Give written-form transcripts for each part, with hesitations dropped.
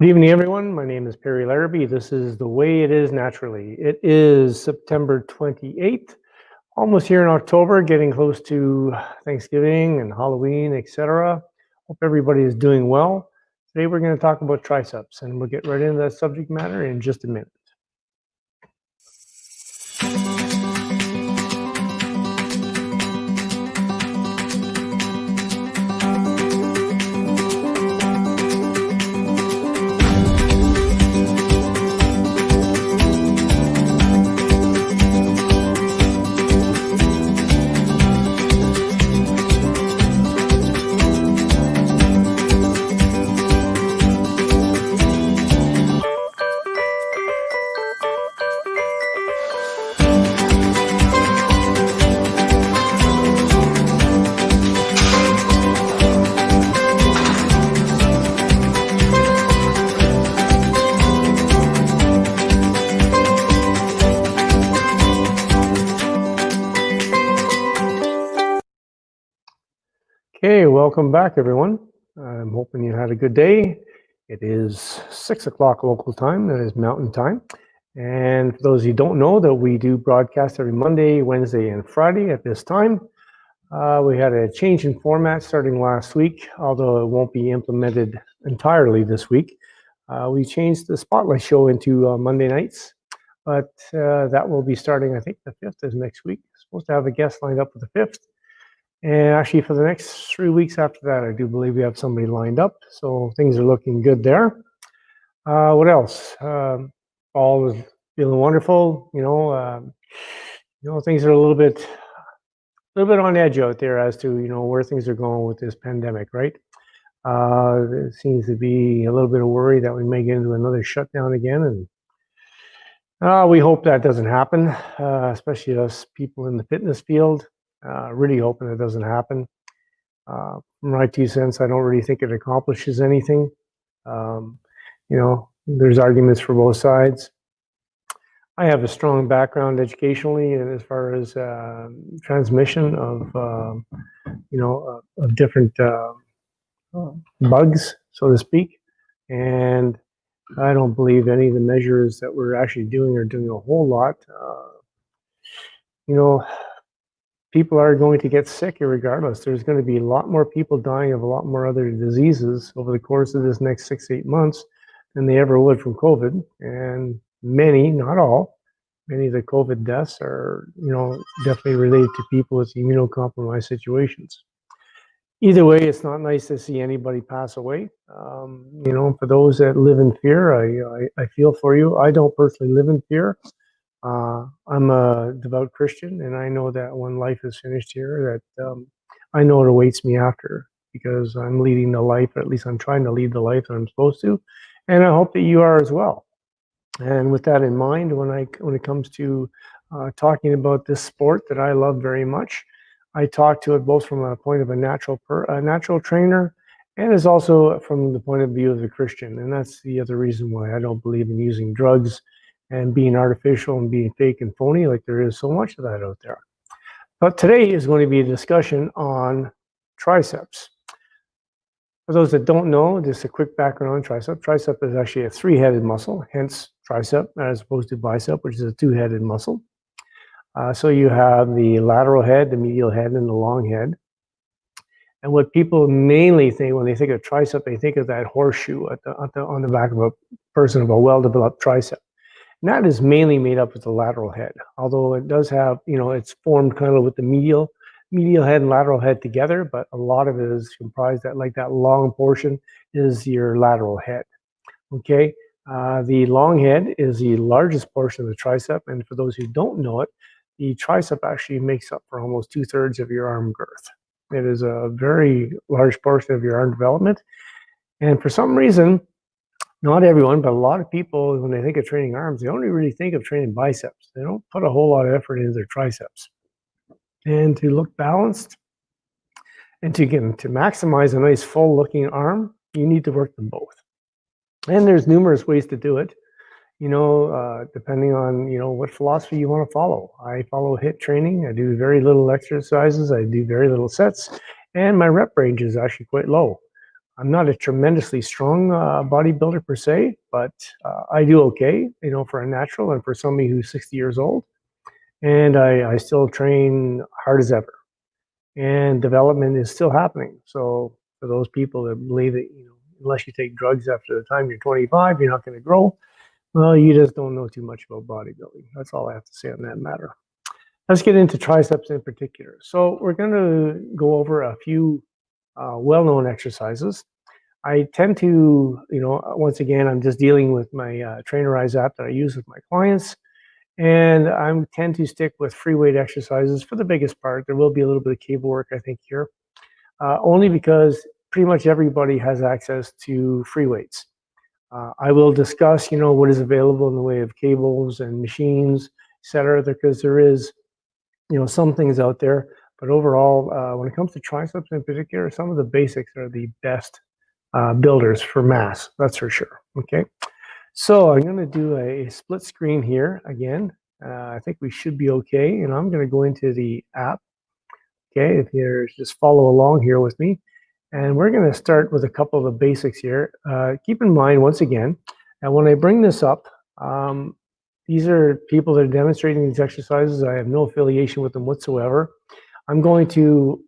Good evening, everyone. My name is Perry Larrabee. This is The Way It Is Naturally. It is September 28th, almost here in October, getting close to Thanksgiving and Halloween, etc. Hope everybody is doing well. Today we're going to talk about triceps, and we'll get right into that subject matter in just a minute. Okay, welcome back, everyone. I'm hoping you had a good day. It is 6 o'clock local time, that is Mountain Time. And for those of you who don't know, that we do broadcast every Monday, Wednesday, and Friday at this time. We had a change in format starting last week, although it won't be implemented entirely this week. We changed the Spotlight show into Monday nights, but that will be starting, I think the 5th is next week. Supposed to have a guest lined up for the 5th. And actually, for the next 3 weeks after that, I do believe we have somebody lined up. So things are looking good there. What else? All is feeling wonderful. Things are a little bit on edge out there as to where things are going with this pandemic, right? There seems to be a little bit of worry that we may get into another shutdown again, and we hope that doesn't happen, especially us people in the fitness field. Really hoping it doesn't happen. From my 2 cents, I don't really think it accomplishes anything. There's arguments for both sides. I have a strong background educationally and as far as transmission of different bugs, so to speak, and I don't believe any of the measures that we're actually doing are doing a whole lot. People are going to get sick regardless. There's going to be a lot more people dying of a lot more other diseases over the course of this next 6-8 months than they ever would from COVID. And many, not all, many of the COVID deaths are, definitely related to people with immunocompromised situations. Either way, it's not nice to see anybody pass away. For those that live in fear, I feel for you. I don't personally live in fear. I'm a devout Christian, and I know that when life is finished here, that I know it awaits me after, because I'm leading the life, or at least I'm trying to lead the life that I'm supposed to, and I hope that you are as well. And with that in mind, when it comes to talking about this sport that I love very much, I talk to it both from a point of a natural trainer, and is also from the point of view of a Christian. And that's the other reason why I don't believe in using drugs and being artificial and being fake and phony, like there is so much of that out there. But today is going to be a discussion on triceps. For those that don't know, just a quick background on tricep. Tricep is actually a 3-headed muscle, hence tricep, as opposed to bicep, which is a 2-headed muscle. So you have the lateral head, the medial head, and the long head. And what people mainly think when they think of tricep, they think of that horseshoe on the back of a person of a well-developed tricep. And that is mainly made up with the lateral head, although it does have, it's formed kind of with the medial head and lateral head together, but a lot of it is comprised that long portion is your lateral head. Okay, the long head is the largest portion of the tricep, and for those who don't know it, the tricep actually makes up for almost 2/3 of your arm girth. It is a very large portion of your arm development, and for some reason, not everyone, but a lot of people, when they think of training arms, they only really think of training biceps. They don't put a whole lot of effort into their triceps. And to look balanced and to maximize a nice full-looking arm, you need to work them both. And there's numerous ways to do it, depending on, what philosophy you want to follow. I follow HIIT training. I do very little exercises. I do very little sets. And my rep range is actually quite low. I'm not a tremendously strong bodybuilder per se, but I do okay, for a natural and for somebody who's 60 years old. And I still train hard as ever. And development is still happening. So for those people that believe that, unless you take drugs after the time you're 25, you're not going to grow. Well, you just don't know too much about bodybuilding. That's all I have to say on that matter. Let's get into triceps in particular. So we're going to go over a few well-known exercises. I tend to, once again, I'm just dealing with my Trainerize app that I use with my clients. And I tend to stick with free weight exercises for the biggest part. There will be a little bit of cable work, I think, here, only because pretty much everybody has access to free weights. I will discuss, what is available in the way of cables and machines, et cetera, because there is, some things out there. But overall, when it comes to triceps in particular, some of the basics are the best builders for mass, that's for sure. Okay. So I'm going to do a split screen here again. I think we should be okay. And I'm going to go into the app. Okay, if you just follow along here with me. And we're going to start with a couple of the basics here. Keep in mind, once again, that when I bring this up, these are people that are demonstrating these exercises. I have no affiliation with them whatsoever. I'm going to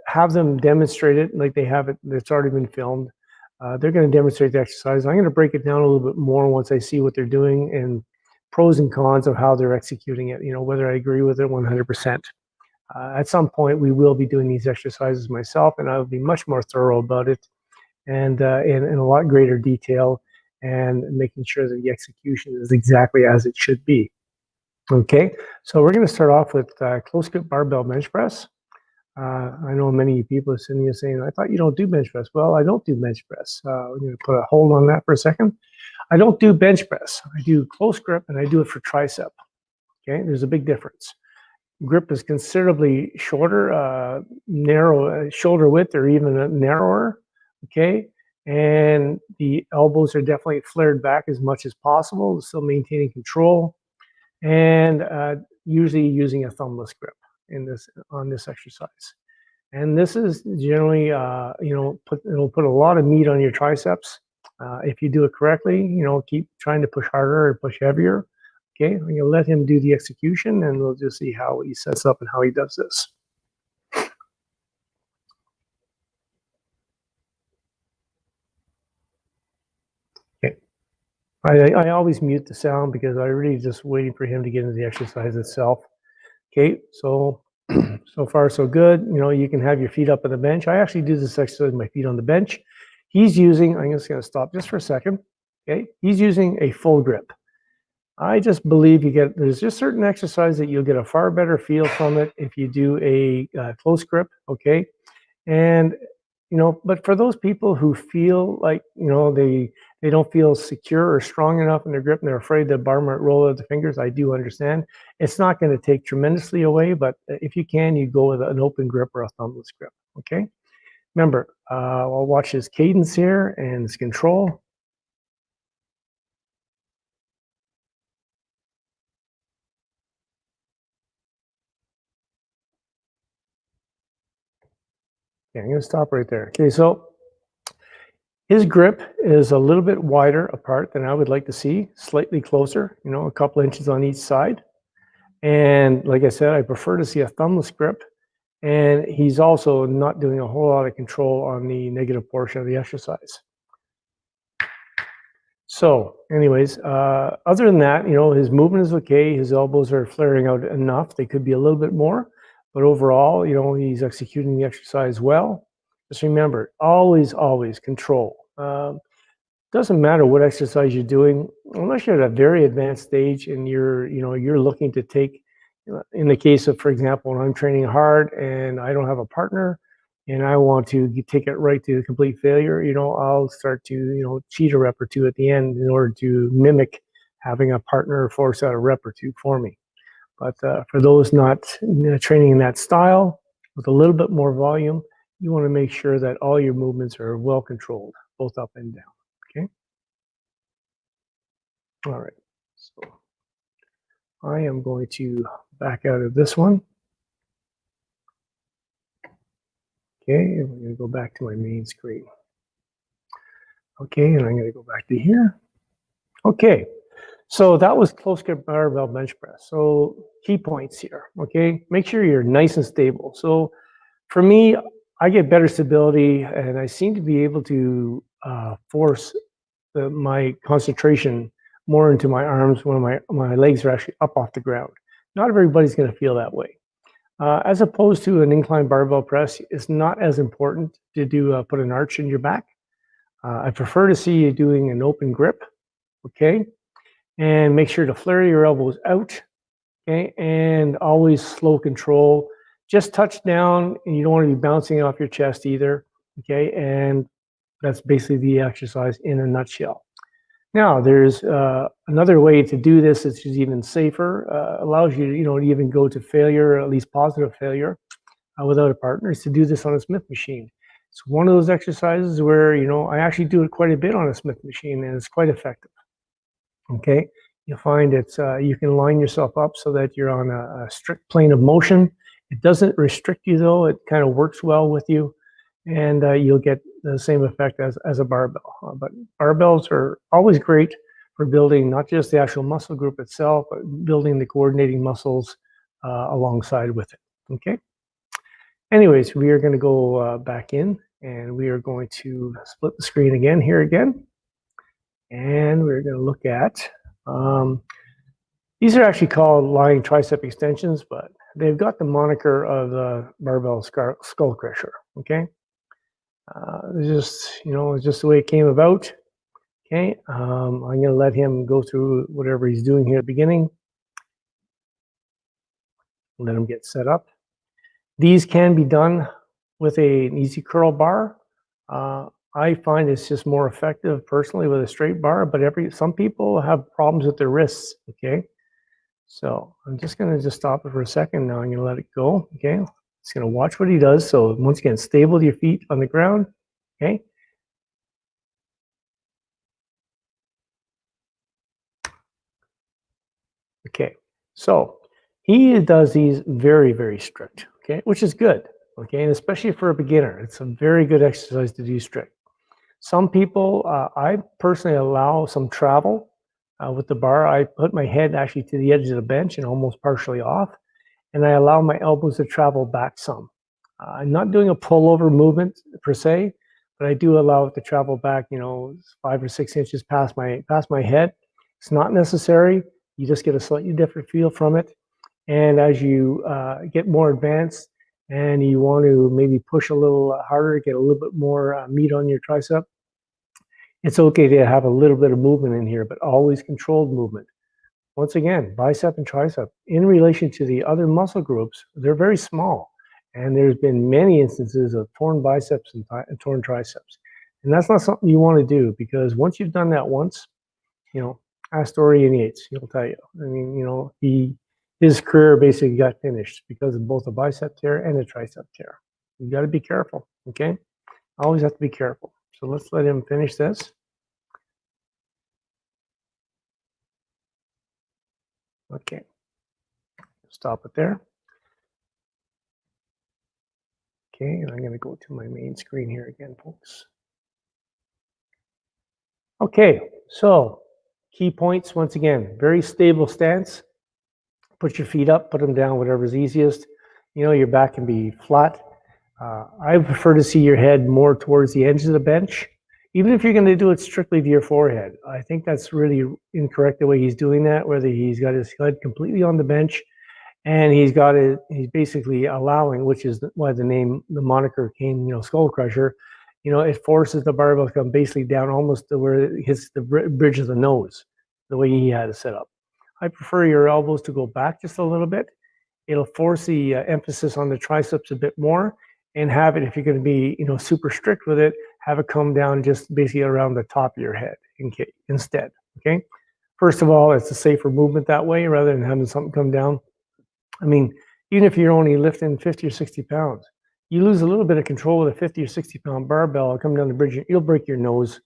have them demonstrate it like they have it. It's already been filmed. They're going to demonstrate the exercise. I'm going to break it down a little bit more once I see what they're doing and pros and cons of how they're executing it, whether I agree with it 100%. At some point, we will be doing these exercises myself, and I will be much more thorough about it and in a lot greater detail and making sure that the execution is exactly as it should be. Okay, so we're going to start off with close grip barbell bench press. I know many people are sitting here saying, I thought you don't do bench press. Well, I don't do bench press. We're going to put a hold on that for a second. I don't do bench press. I do close grip and I do it for tricep. Okay, there's a big difference. Grip is considerably shorter, narrow shoulder width or even narrower. Okay, and the elbows are definitely flared back as much as possible, still maintaining control, and usually using a thumbless grip on this exercise. And this is generally, it'll put a lot of meat on your triceps. If you do it correctly, keep trying to push harder or push heavier. Okay, I'm gonna let him do the execution and we'll just see how he sets up and how he does this. Okay, I always mute the sound because I really just waiting for him to get into the exercise itself. Okay, so so far so good. You can have your feet up on the bench. I actually do this exercise with my feet on the bench. He's using, I'm just gonna stop just for a second. Okay, he's using a full grip. I just believe there's just certain exercise that you'll get a far better feel from it if you do a close grip, okay? And, but for those people who feel like, they don't feel secure or strong enough in their grip and they're afraid the bar might roll out the fingers, I do understand. It's not going to take tremendously away, but if you can, you go with an open grip or a thumbless grip, okay? Remember, I'll watch his cadence here and his control. Okay, I'm going to stop right there. Okay, so his grip is a little bit wider apart than I would like to see, slightly closer, a couple inches on each side. And like I said, I prefer to see a thumbless grip. And he's also not doing a whole lot of control on the negative portion of the exercise. So anyways, other than that, his movement is okay. His elbows are flaring out enough. They could be a little bit more, but overall, he's executing the exercise well. Just remember, always, always control. Doesn't matter what exercise you're doing, unless you're at a very advanced stage and you're looking to take, in the case of, for example, when I'm training hard and I don't have a partner and I want to take it right to complete failure, I'll start to, cheat a rep or two at the end in order to mimic having a partner force out a rep or two for me. But for those not training in that style with a little bit more volume, you want to make sure that all your movements are well controlled, both up and down. Okay. All right. So I am going to back out of this one. Okay, and we're going to go back to my main screen. Okay, and I'm going to go back to here. Okay, so that was close grip barbell bench press. So key points here, okay? Make sure you're nice and stable. So for me, I get better stability and I seem to be able to force my concentration more into my arms when my legs are actually up off the ground. Not everybody's going to feel that way. As opposed to an incline barbell press, it's not as important to do put an arch in your back. I prefer to see you doing an open grip, okay? And make sure to flare your elbows out, okay? And always slow control. Just touch down, and you don't want to be bouncing off your chest either, okay? And that's basically the exercise in a nutshell. Now, there's another way to do this that's even safer, allows you to, to even go to failure, or at least positive failure, without a partner, is to do this on a Smith machine. It's one of those exercises where, I actually do it quite a bit on a Smith machine, and it's quite effective. Okay, you'll find it's you can line yourself up so that you're on a strict plane of motion. It doesn't restrict you though. It kind of works well with you, and you'll get the same effect as a barbell. But barbells are always great for building not just the actual muscle group itself, but building the coordinating muscles alongside with it. Okay. Anyways, we are going to go back in, and we are going to split the screen again here again. And we're going to look at, these are actually called lying tricep extensions, but they've got the moniker of the barbell skull crusher, okay? It's just the way it came about, okay? I'm going to let him go through whatever he's doing here at the beginning. Let him get set up. These can be done with an easy curl bar. I find it's just more effective personally with a straight bar, but some people have problems with their wrists, okay? So I'm just gonna stop it for a second now. I'm gonna let it go, okay? Just gonna watch what he does. So once again, stable your feet on the ground, okay? Okay, so he does these very, very strict, okay? Which is good, okay? And especially for a beginner, it's a very good exercise to do strict. Some people, I personally allow some travel with the bar. I put my head actually to the edge of the bench and almost partially off, and I allow my elbows to travel back some. I'm not doing a pullover movement per se, but I do allow it to travel back, 5 or 6 inches past my head. It's not necessary. You just get a slightly different feel from it. And as you get more advanced, and you want to maybe push a little harder, get a little bit more meat on your tricep, it's okay to have a little bit of movement in here, but always controlled movement. Once again, bicep and tricep, in relation to the other muscle groups, they're very small. And there's been many instances of torn biceps and torn triceps. And that's not something you want to do, because once you've done that once, ask Dorian Yates, he'll tell you. I mean, his career basically got finished because of both a bicep tear and a tricep tear. You got to be careful, okay? Always have to be careful. So let's let him finish this. Okay, stop it there. Okay, and I'm going to go to my main screen here again, folks. Okay, so key points, once again, very stable stance. Put your feet up, put them down, whatever's easiest. Your back can be flat. I prefer to see your head more towards the edge of the bench, even if you're going to do it strictly to your forehead. I think that's really incorrect the way he's doing that, whether he's got his head completely on the bench and he's basically allowing, which is why the moniker came, skull crusher. It forces the barbell to come basically down almost to where it hits the bridge of the nose, the way he had it set up. I prefer your elbows to go back just a little bit. It'll force the emphasis on the triceps a bit more, and have it, if you're going to be, super strict with it, have it come down just basically around the top of your head instead, okay? First of all, it's a safer movement that way rather than having something come down. I mean, even if you're only lifting 50 or 60 pounds, you lose a little bit of control with a 50 or 60 pound barbell, come down the bridge, you'll break your nose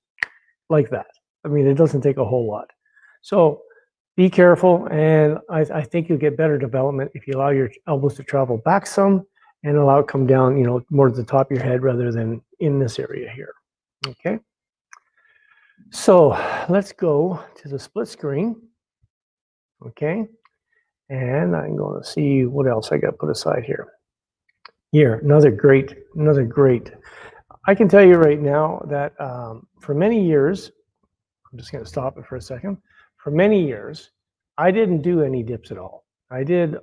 like that. I mean, it doesn't take a whole lot. So be careful, and I think you'll get better development if you allow your elbows to travel back some and allow it come down, more to the top of your head rather than in this area here, okay? So let's go to the split screen. Okay. And I'm going to see what else I got put aside here. Here, another great. I can tell you right now that for many years, I'm just going to stop it for a second. For many years, I didn't do any dips at all. I did,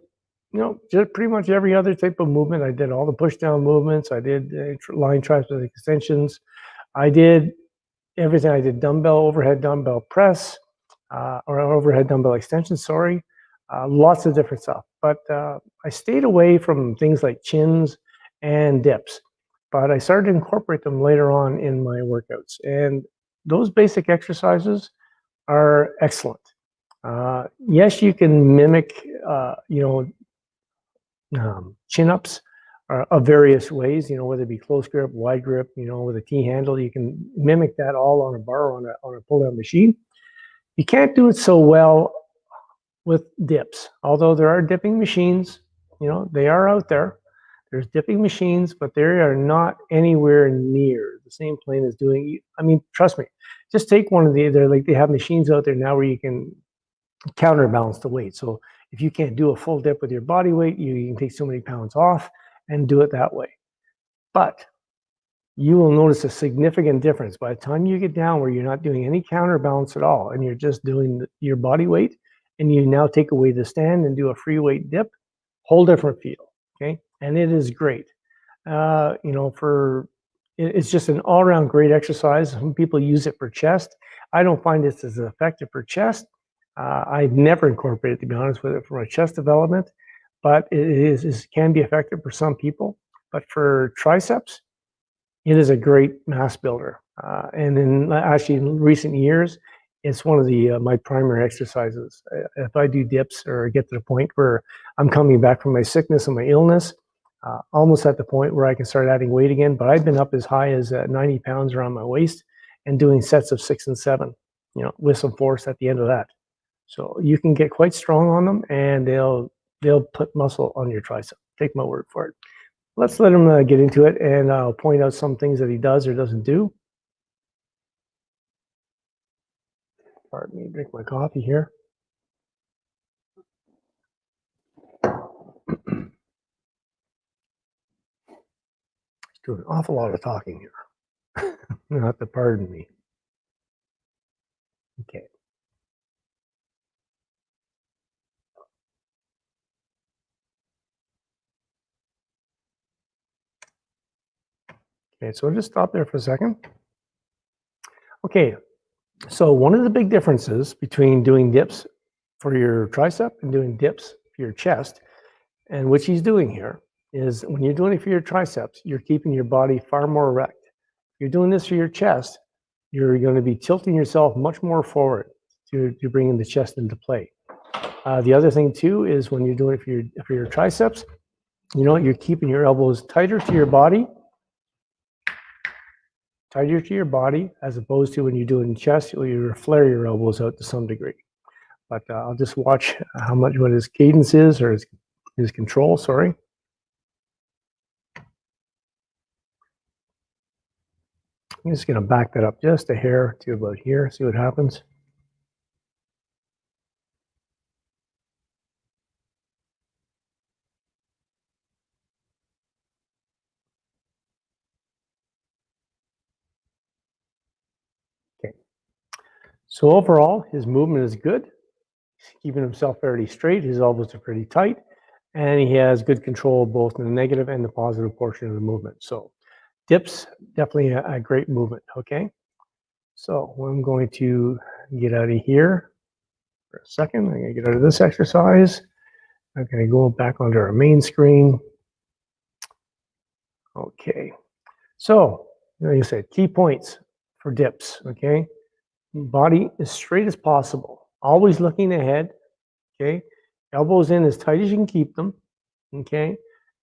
just pretty much every other type of movement. I did all the push down movements. I did line tricep extensions. I did everything. I did overhead dumbbell press, or overhead dumbbell extension, sorry. Lots of different stuff. But I stayed away from things like chins and dips. But I started to incorporate them later on in my workouts. And those basic exercises are excellent. Yes, you can mimic, chin ups of various ways, whether it be close grip, wide grip, with a T handle. You can mimic that all on a bar, on a pull down machine. You can't do it so well with dips, although there are dipping machines, they are out there. There's dipping machines, but they are not anywhere near the same plane as doing. I mean, trust me, just take one of they have machines out there now where you can counterbalance the weight. So if you can't do a full dip with your body weight, you can take so many pounds off and do it that way. But you will notice a significant difference by the time you get down where you're not doing any counterbalance at all and you're just doing your body weight, and you now take away the stand and do a free weight dip. Whole different feel. Okay, and it is great. It's just an all-around great exercise. Some people use it for chest. I don't find this as effective for chest. I've never incorporated, to be honest with it, for my chest development, but it can be effective for some people. But for triceps, it is a great mass builder. And in recent years, it's one of my primary exercises. If I do dips or get to the point where I'm coming back from my sickness and my illness, almost at the point where I can start adding weight again, but I've been up as high as 90 pounds around my waist and doing sets of 6 and 7, with some force at the end of that. So you can get quite strong on them, and they'll put muscle on your tricep. Take my word for it. Let's let him get into it, and I'll point out some things that he does or doesn't do. Pardon me, drink my coffee here. He's doing an awful lot of talking here. You'll have to pardon me. Okay. Okay, so I'll just stop there for a second. Okay, so one of the big differences between doing dips for your tricep and doing dips for your chest, and which he's doing here, is when you're doing it for your triceps, you're keeping your body far more erect. If you're doing this for your chest, you're going to be tilting yourself much more forward to bring the chest into play. The other thing too is when you're doing it for your triceps, you're keeping your elbows tighter to your body, as opposed to when you're doing chest, you flare your elbows out to some degree. But I'll just watch what his cadence is, or his control, sorry. I'm just going to back that up just a hair to about here, see what happens. Okay. So overall, his movement is good. He's keeping himself fairly straight. His elbows are pretty tight, and he has good control both in the negative and the positive portion of the movement. So dips, definitely a great movement, okay? So I'm going to get out of here for a second. I'm going to get out of this exercise. I'm going to go back onto our main screen. Okay. So, like I said, key points for dips, okay? Body as straight as possible. Always looking ahead, okay? Elbows in as tight as you can keep them, okay?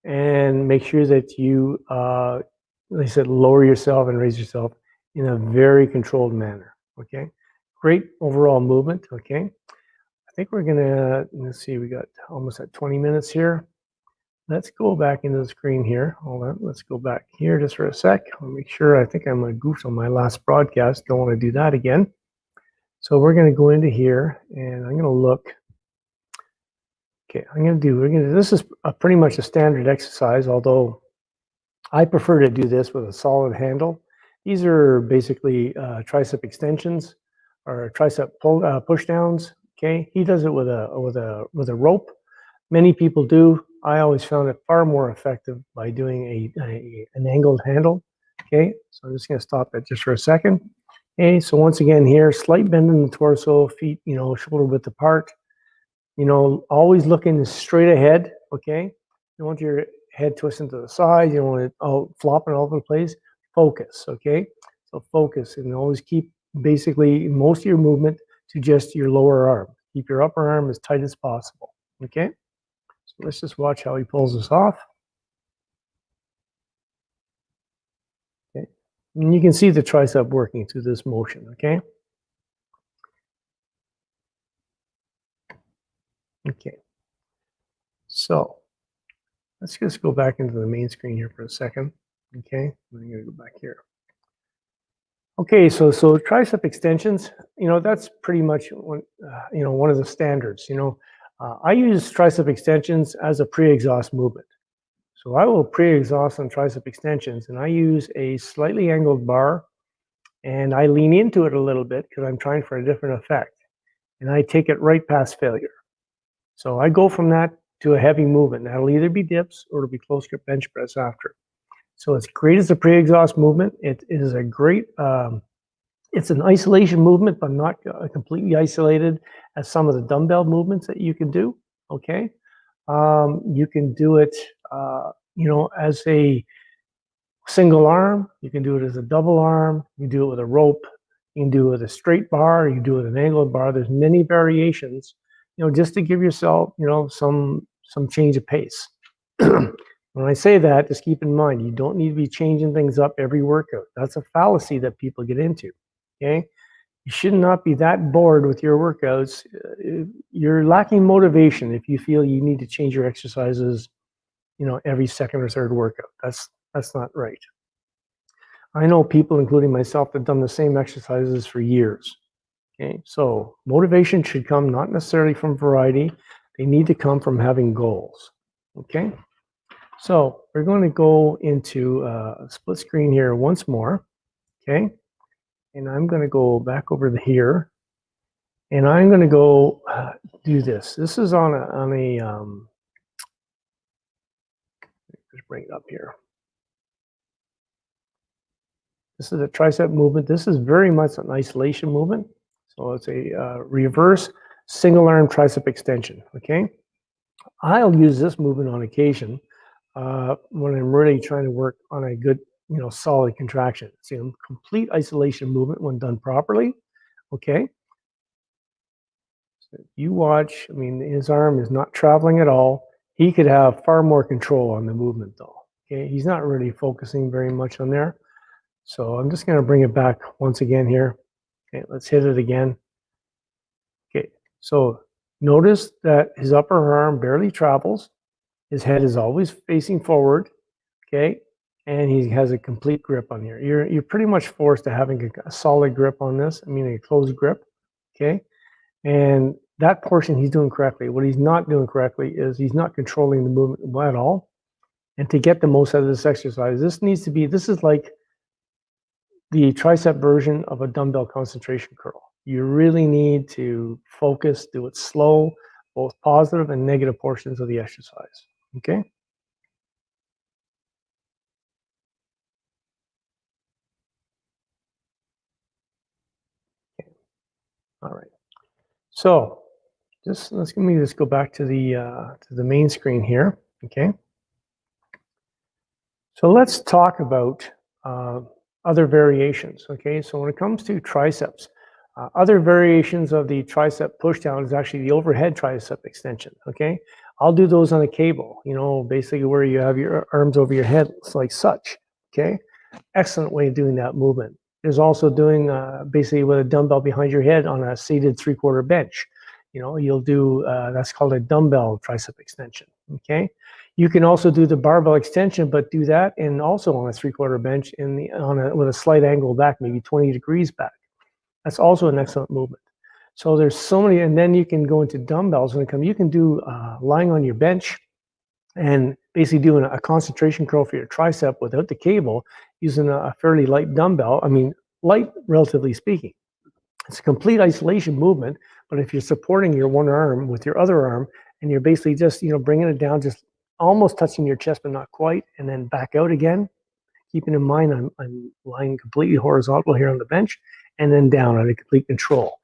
And make sure that you, like I said, lower yourself and raise yourself in a very controlled manner, okay? Great overall movement, okay? I think we're gonna, let's see, we got almost at 20 minutes here. Let's go back into the screen here. Hold on, let's go back here just for a sec. I'll make sure, I think I'm a goof on my last broadcast. Don't want to do that again. So we're going to go into here and I'm going to look. Okay, this is pretty much a standard exercise, although I prefer to do this with a solid handle. These are basically tricep extensions or tricep push downs. Okay, he does it with a rope. Many people do. I always found it far more effective by doing an angled handle. Okay, so I'm just going to stop that just for a second. Okay, so once again here, slight bend in the torso, feet, shoulder width apart. Always looking straight ahead. Okay, you don't want your head twisting to the side. You don't want it flopping all over the place. Focus. Okay, so focus and always keep basically most of your movement to just your lower arm. Keep your upper arm as tight as possible. Okay. So let's just watch how he pulls this off. Okay. And you can see the tricep working through this motion, okay? Okay. So let's just go back into the main screen here for a second. Okay. I'm going to go back here. Okay, so tricep extensions, that's pretty much one of the standards. I use tricep extensions as a pre-exhaust movement. So I will pre-exhaust on tricep extensions, and I use a slightly angled bar, and I lean into it a little bit because I'm trying for a different effect, and I take it right past failure. So I go from that to a heavy movement. That'll either be dips or it'll be close grip bench press after. So it's great as a pre-exhaust movement. It is a great, it's an isolation movement, but not completely isolated as some of the dumbbell movements that you can do, okay? You can do it, as a single arm. You can do it as a double arm. You can do it with a rope. You can do it with a straight bar. You can do it with an angled bar. There's many variations, just to give yourself, some change of pace. When I say that, just keep in mind, you don't need to be changing things up every workout. That's a fallacy that people get into, okay? You should not be that bored with your workouts. You're lacking motivation if you feel you need to change your exercises, every second or third workout. That's not right. I know people, including myself, that have done the same exercises for years. Okay, so motivation should come not necessarily from variety. They need to come from having goals. Okay, so we're going to go into a split screen here once more. Okay, and I'm going to go back over to here, and I'm going to go do this. This is on a just bring it up here. This is a tricep movement. This is very much an isolation movement. So it's a reverse single arm tricep extension, okay? I'll use this movement on occasion when I'm really trying to work on a good, solid contraction. It's a complete isolation movement when done properly, okay? So you watch, his arm is not traveling at all. He could have far more control on the movement though, okay? He's not really focusing very much on there. So I'm just going to bring it back once again here. Okay, let's hit it again. Okay, so notice that his upper arm barely travels. His head is always facing forward. Okay, and he has a complete grip on here. You're pretty much forced to having a solid grip on this. A closed grip. Okay, and that portion he's doing correctly. What he's not doing correctly is he's not controlling the movement at all. And to get the most out of this exercise, this is like the tricep version of a dumbbell concentration curl. You really need to focus, do it slow, both positive and negative portions of the exercise, okay? All right. So let me just go back to the main screen here, okay? So let's talk about other variations, okay? So when it comes to triceps, other variations of the tricep pushdown is actually the overhead tricep extension, okay? I'll do those on a cable, basically where you have your arms over your head like such, okay? Excellent way of doing that movement. There's also doing basically with a dumbbell behind your head on a seated 3/4 bench. You'll do, that's called a dumbbell tricep extension, okay? You can also do the barbell extension, but do that and also on a 3/4 bench with a slight angle back, maybe 20 degrees back. That's also an excellent movement. So there's so many, and then you can go into dumbbells when it comes. You can do lying on your bench and basically doing a concentration curl for your tricep without the cable, using a fairly light dumbbell. I mean, light relatively speaking. It's a complete isolation movement, but if you're supporting your one arm with your other arm, and you're basically just bringing it down, just almost touching your chest, but not quite, and then back out again. Keeping in mind, I'm lying completely horizontal here on the bench, and then down at a complete control.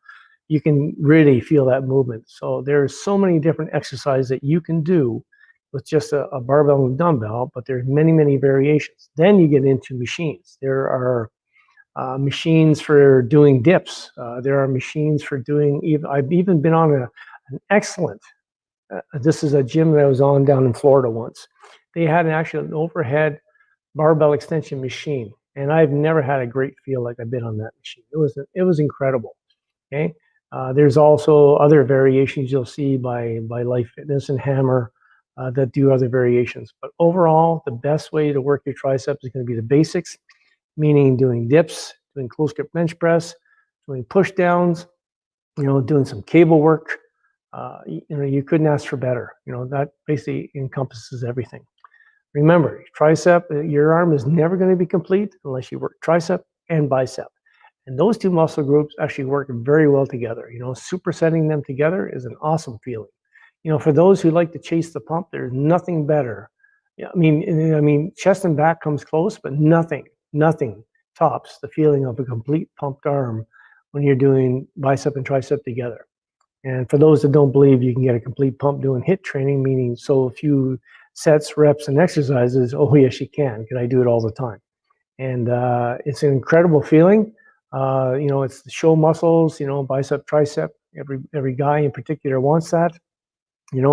You can really feel that movement. So there's so many different exercises that you can do with just a barbell and dumbbell, but there's many variations. Then you get into machines. There are machines for doing dips. There are machines for doing, I've even been on an excellent, this is a gym that I was on down in Florida once. They had an overhead barbell extension machine, and I've never had a great feel like I've been on that machine. It was incredible. Okay. There's also other variations you'll see by Life Fitness and Hammer that do other variations. But overall, the best way to work your triceps is going to be the basics, meaning doing dips, doing close grip bench press, doing push downs, doing some cable work. You couldn't ask for better. That basically encompasses everything. Remember, your arm is never going to be complete unless you work tricep and bicep. And those two muscle groups actually work very well together. Supersetting them together is an awesome feeling. For those who like to chase the pump, there's nothing better. Yeah, I mean, chest and back comes close, but nothing tops the feeling of a complete pumped arm when you're doing bicep and tricep together. And for those that don't believe you can get a complete pump doing HIIT training, meaning so few sets, reps, and exercises, oh yes, you can, because I do it all the time. And it's an incredible feeling. It's the show muscles, bicep, tricep. Every guy in particular wants that. They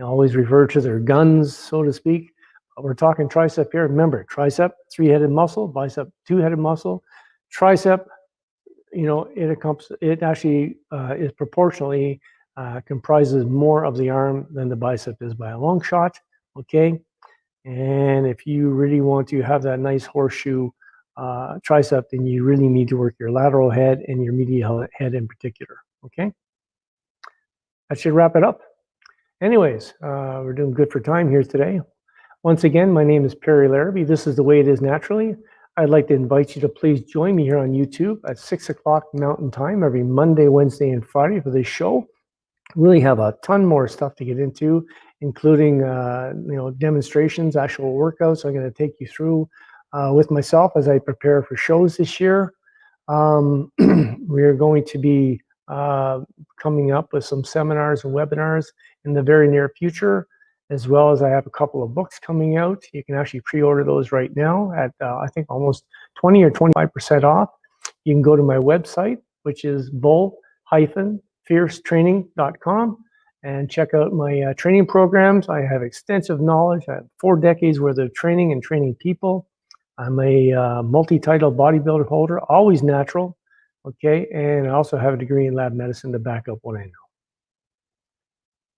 always refer to their guns, so to speak. We're talking tricep here. Remember, tricep, three-headed muscle, bicep, two-headed muscle. Tricep, it actually is proportionally comprises more of the arm than the bicep is by a long shot. Okay. And if you really want to have that nice horseshoe tricep, then you really need to work your lateral head and your medial head in particular. Okay. That should wrap it up. Anyways, we're doing good for time here today. Once again, my name is Perry Larrabee. This is The Way It Is Naturally. I'd like to invite you to please join me here on YouTube at 6 o'clock Mountain Time every Monday, Wednesday, and Friday for this show. Really have a ton more stuff to get into, including demonstrations, actual workouts I'm going to take you through with myself as I prepare for shows this year. We're going to be coming up with some seminars and webinars in the very near future, as well as I have a couple of books coming out. You can actually pre-order those right now at I think almost 20 or 25% off. You can go to my website, which is bull-fiercetraining.com, and check out my training programs. I have extensive knowledge. I have 4 decades worth of training and training people. I'm a multi-title bodybuilder holder, always natural. Okay, and I also have a degree in lab medicine to back up what I know.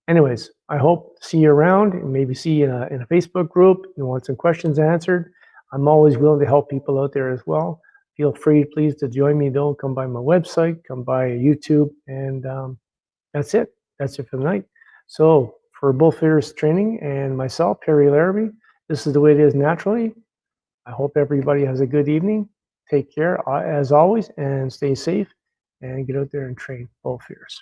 Anyways, I hope to see you around and maybe see you in a Facebook group. You want some questions answered. I'm always willing to help people out there as well. Feel free, please, to join me though. Come by my website, come by YouTube, and that's it. That's it for the night. So for Bull Fierce Training and myself, Perry Larrabee, this is The Way It Is Naturally. I hope everybody has a good evening. Take care as always, and stay safe, and get out there and train Bull Fierce.